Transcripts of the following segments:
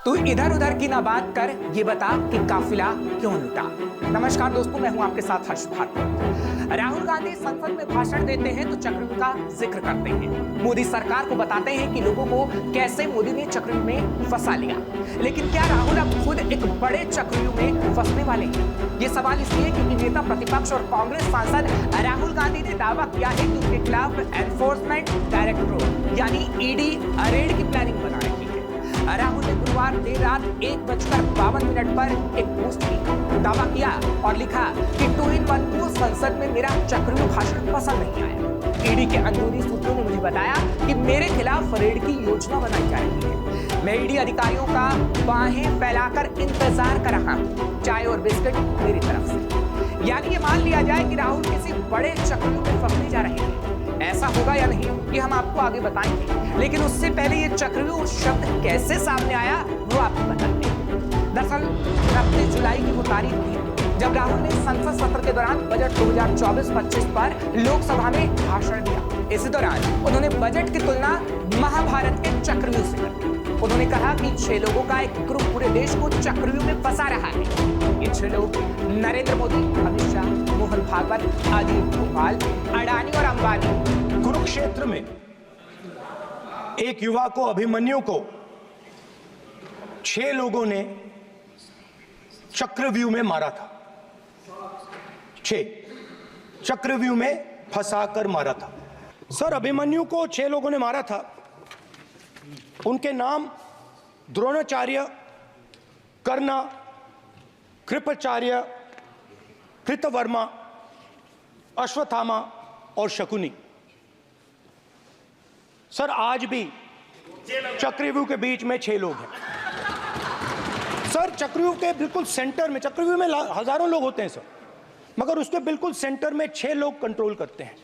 तू इधर उधर की ना बात कर, ये बता कि काफिला क्यों लूटा। नमस्कार दोस्तों, मैं हूं आपके साथ हर्ष भारती। राहुल गांधी संसद में भाषण देते हैं तो चक्रव्यूह का जिक्र करते हैं। मोदी सरकार को बताते हैं कि लोगों को कैसे मोदी ने चक्रव्यूह में फंसा लिया। लेकिन क्या राहुल अब खुद एक बड़े चक्रव्यूह में फंसने वाले हैं? ये सवाल इसलिए क्योंकि नेता प्रतिपक्ष और कांग्रेस सांसद राहुल गांधी ने दावा किया है कि उनके खिलाफ एनफोर्समेंट डायरेक्टरेट यानी ईडी रेड की प्लानिंग बना रही है। राहुल ने गुरुवार देर रात 1:52 पर एक पोस्ट की दावा किया और लिखा कि 2-in-1 को संसद में मेरा चक्रव्यूह भाषण पसंद नहीं आया। ईडी के अंदरूनी सूत्रों ने मुझे बताया कि मेरे खिलाफ रेड की योजना बनाई जा रही है। मैं ईडी अधिकारियों का बाहें फैलाकर इंतजार कर रहा हूं, चाय और बिस्किट मेरी तरफ से। यानी ये मान लिया जाए कि राहुल किसी बड़े चक्रव्यूह में फंसने जा रहे हैं। ऐसा होगा या नहीं ये हम आपको आगे बताएंगे, लेकिन उससे पहले ये चक्रव्यूह शब्द कैसे सामने आया वो आपको बताते हैं। दरअसल 29 जुलाई की वो तारीख थी जब राहुल ने संसद सत्र के दौरान बजट 2024-25 पर लोकसभा में भाषण दिया। इसी दौरान उन्होंने बजट की तुलना महाभारत के चक्रव्यूह से कर दी। उन्होंने कहा कि 6 लोगों का एक ग्रुप पूरे देश को चक्रव्यूह में फंसा रहा है। ये 6 लोग नरेंद्र मोदी, अमित शाह, मोहन भागवत, अजीत डोभाल, अडानी और अंबानी। कुरुक्षेत्र में एक युवा को, अभिमन्यु को 6 लोगों ने चक्रव्यूह में मारा था। 6 चक्रव्यूह में फंसाकर मारा था। सर, अभिमन्यु को 6 लोगों ने मारा था। उनके नाम द्रोणाचार्य, कर्ण, कृपाचार्य, कृतवर्मा, अश्वत्थामा और शकुनी। सर, आज भी चक्रव्यूह के बीच में 6 लोग हैं। सर, चक्रव्यूह के बिल्कुल सेंटर में, चक्रव्यूह में हजारों लोग होते हैं सर, मगर उसके बिल्कुल सेंटर में 6 लोग कंट्रोल करते हैं।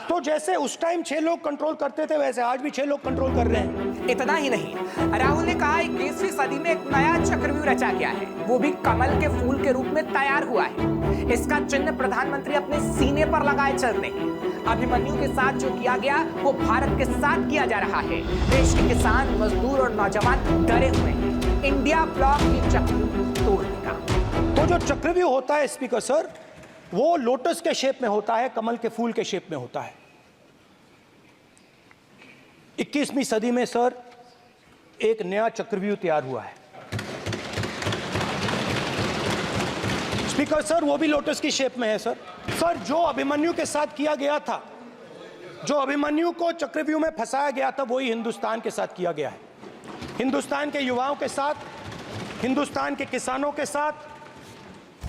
तो जैसे उस टाइम 6 लोग कंट्रोल करते थे, वैसे आज भी 6 लोग कंट्रोल कर रहे हैं। इतना ही नहीं, राहुल ने कहा 21वीं सदी में एक नया चक्रव्यूह रचा गया है, वो भी कमल के फूल के रूप में तैयार हुआ है। इसका चिन्ह प्रधानमंत्री अपने सीने पर लगाए चलते हैं। अभिमन्यु के साथ जो किया गया वो भारत के साथ किया जा रहा है। देश के किसान, मजदूर और नौजवान डरे हुए हैं। इंडिया ब्लॉक की चक्रव्यूह तोड़ने का। तो जो चक्रव्यूह होता है स्पीकर सर, वो लोटस के शेप में होता है, कमल के फूल के शेप में होता है। 21वीं सदी में सर एक नया चक्रव्यूह तैयार हुआ है स्पीकर सर, वो भी लोटस की शेप में है सर। सर, जो अभिमन्यु के साथ किया गया था, जो अभिमन्यु को चक्रव्यूह में फंसाया गया था, वही हिंदुस्तान के साथ किया गया है। हिंदुस्तान के युवाओं के साथ, हिंदुस्तान के किसानों के साथ,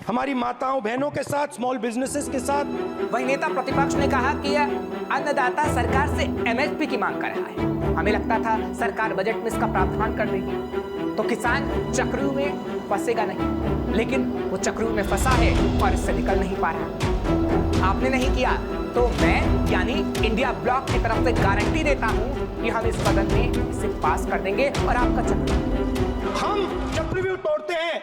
हमारी माताओं बहनों के साथ, स्मॉल बिजनेसेस के साथ। वही नेता प्रतिपक्ष ने कहा कि अन्नदाता सरकार से एमएसपी की मांग कर रहा है। हमें लगता था सरकार बजट में इसका प्रावधान कर देगी तो किसान चक्रव्यूह में फंसेगा नहीं, लेकिन वो चक्रव्यूह में फंसा है और इससे निकल नहीं पा रहा। आपने नहीं किया तो मैं यानी इंडिया ब्लॉक की तरफ से गारंटी देता हूं कि हम इस सदन में इसे पास कर देंगे और आपका चक्रव्यूह। हम चक्रव्यूह तोड़ते हैं,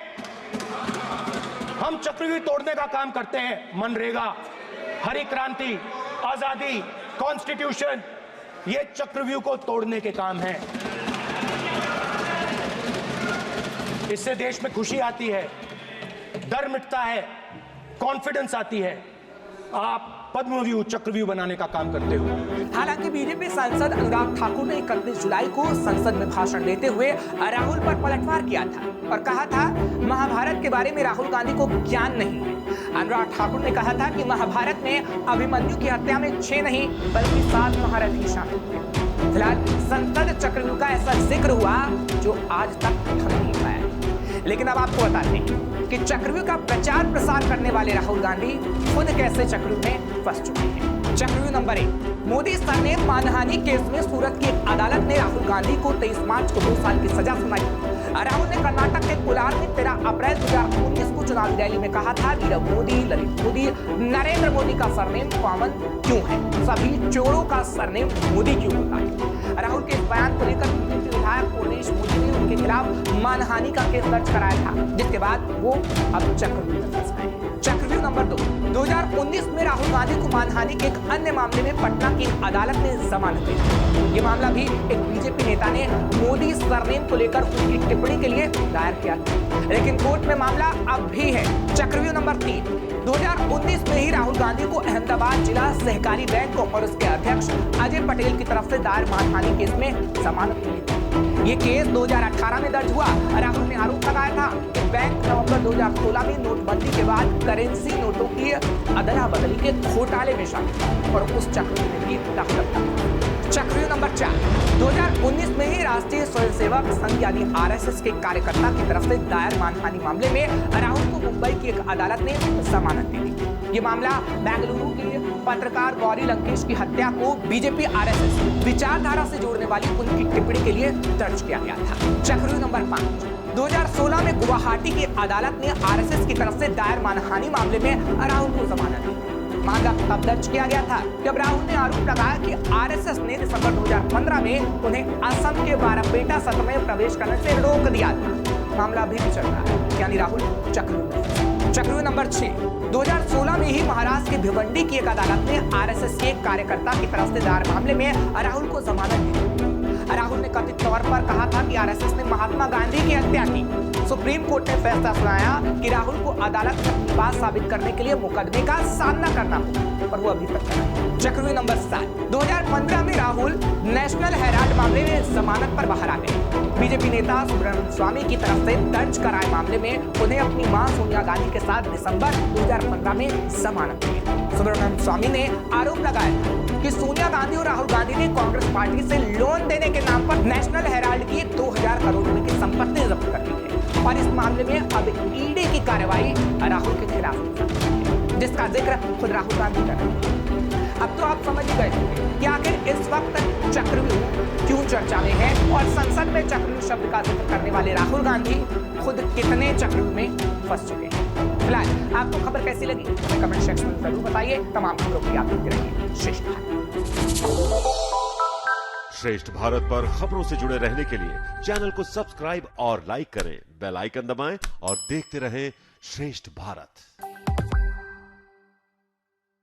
हम चक्रव्यूह तोड़ने का काम करते हैं। मनरेगा, हरी क्रांति, आजादी, कॉन्स्टिट्यूशन, ये चक्रव्यूह को तोड़ने के काम हैं। इससे देश में खुशी आती है, डर मिटता है, कॉन्फिडेंस आती है। आप पद्मव्यूह चक्रव्यूह बनाने का काम करते हो। हालांकि बीजेपी सांसद अनुराग ठाकुर ने 31 जुलाई को संसद में भाषण देते हुए राहुल पर पलटवार किया था और कहा था महाभारत के बारे में राहुल गांधी को ज्ञान नहीं है। अनुराग ठाकुर ने कहा था कि महाभारत में अभिमन्यु की हत्या में 6 नहीं बल्कि 7 महारथी शामिल थे। फिलहाल संसद चक्रव्यूह का ऐसा जिक्र हुआ जो आज तक थम नहीं पाया। लेकिन अब आपको बताते हैं कि चक्रव्यूह का प्रचार प्रसार करने वाले राहुल गांधी खुद कैसे चक्रव्यूह में फंस चुके हैं। चक्रव्यूह नंबर 1, मोदी सरनेम मानहानि केस में सूरत की एक अदालत ने राहुल गांधी को 23 मार्च को 2 साल की सजा सुनाई। राहुल ने कर्नाटक के कोलार में 13 अप्रैल 2019 को चुनावी रैली में कहा था कि मोदी, ललित मोदी, नरेंद्र मोदी का सरनेम कॉमन क्यों है, सभी चोरों का सरनेम मोदी क्यों होता है। राहुल के इस बयान को लेकर बीजेपी विधायक पूर्णेश मोदी ने उनके खिलाफ मानहानि का केस दर्ज कराया था, जिसके बाद वो अब चक्रव्यूह में फंस गए। चक्रव्यूह चक्रव्यूह नंबर 2, 2019 में राहुल गांधी को मानहानि के एक अन्य मामले में पटना की अदालत ने जमानत दी। ये मामला भी एक बीजेपी नेता ने मोदी सरनेम को लेकर उनकी टिप्पणी के लिए दायर किया था, लेकिन कोर्ट में मामला अब भी है। चक्रव्यूह नंबर 3, 2019 में ही राहुल गांधी को अहमदाबाद जिला सहकारी बैंक और उसके अध्यक्ष अजय पटेल की तरफ से दायर मानहानि केस में जमानत मिली। ये केस 2018 में दर्ज हुआ। राहुल ने आरोप लगाया था कि बैंक नवंबर 2016 में नोटबंदी के बाद करेंसी नोटों की अदला बदली के घोटाले में शामिल और उस चक्रव्यूह में भी दखल था। चक्रव्यूह नंबर 4, 2019 में ही राष्ट्रीय स्वयंसेवक संघ यानी आरएसएस के कार्यकर्ता की तरफ से दायर मानहानि मामले में राहुल को मुंबई की एक अदालत ने जमानत दी थी। ये मामला बेंगलुरु की पत्रकार गौरी लंकेश की हत्या को बीजेपी आरएसएस विचारधारा से जोड़ने वाली उनकी टिप्पणी के लिए दर्ज किया गया था। चक्रव्यूह नंबर 5, 2016 में गुवाहाटी की अदालत ने आरएसएस की तरफ से दायर मानहानि मामले में राहुल को जमानत दी। मामला तब दर्ज किया गया था जब राहुल ने आरोप लगाया कि आरएसएस ने दिसंबर 2015 में उन्हें असम के बारापेटा सत्र में प्रवेश करने से रोक दिया था। मामला अभी भी चल रहा है, यानी राहुल चक्रव्यूह नंबर 6, 2016 में ही महाराष्ट्र के भिवंडी की एक अदालत ने आरएसएस के कार्यकर्ता की तरफ से दायर मामले में राहुल को जमानत दी। राहुल ने कथित तौर पर कहा था कि आरएसएस ने महात्मा गांधी की हत्या की। सुप्रीम कोर्ट ने फैसला सुनाया कि राहुल को अदालत में अपनी बात साबित करने के लिए मुकदमे का सामना करना होगा, पर वो अभी तक नहीं। चक्रव्यूह नंबर 7, 2015 में राहुल नेशनल हेराल्ड मामले में जमानत पर बाहर आ गए। बीजेपी नेता सुब्रमण्यम स्वामी की तरफ से दर्ज कराए मामले में उन्हें अपनी मां सोनिया गांधी के साथ दिसंबर 2015 में जमानत मिली। सुब्रमण्यम स्वामी ने आरोप लगाया कि सोनिया गांधी और राहुल गांधी ने कांग्रेस पार्टी से लोन देने के नाम पर नेशनल हेराल्ड की 2000 करोड़ रुपए की संपत्ति जब्त कर ली है और इस मामले में अब ईडी की कार्रवाई राहुल के खिलाफ हो सकती है, जिसका जिक्र खुद राहुल गांधी कर रहे हैं। अब तो आप समझ गए कि आखिर इस वक्त चक्रव्यूह क्यों चर्चा में है और संसद में चक्रव्यूह शब्द का जिक्र करने वाले राहुल गांधी खुद कितने चक्रव्यूह में फंस चुके हैं। फिलहाल आपको खबर कैसी लगी हमें कमेंट सेक्शन में जरूर बताइए। तमाम खबरों की आप देखते रहिए श्रेष्ठ भारत। श्रेष्ठ भारत पर खबरों से जुड़े रहने के लिए चैनल को सब्सक्राइब और लाइक करें, बेल आइकन दबाएं और देखते रहें श्रेष्ठ भारत।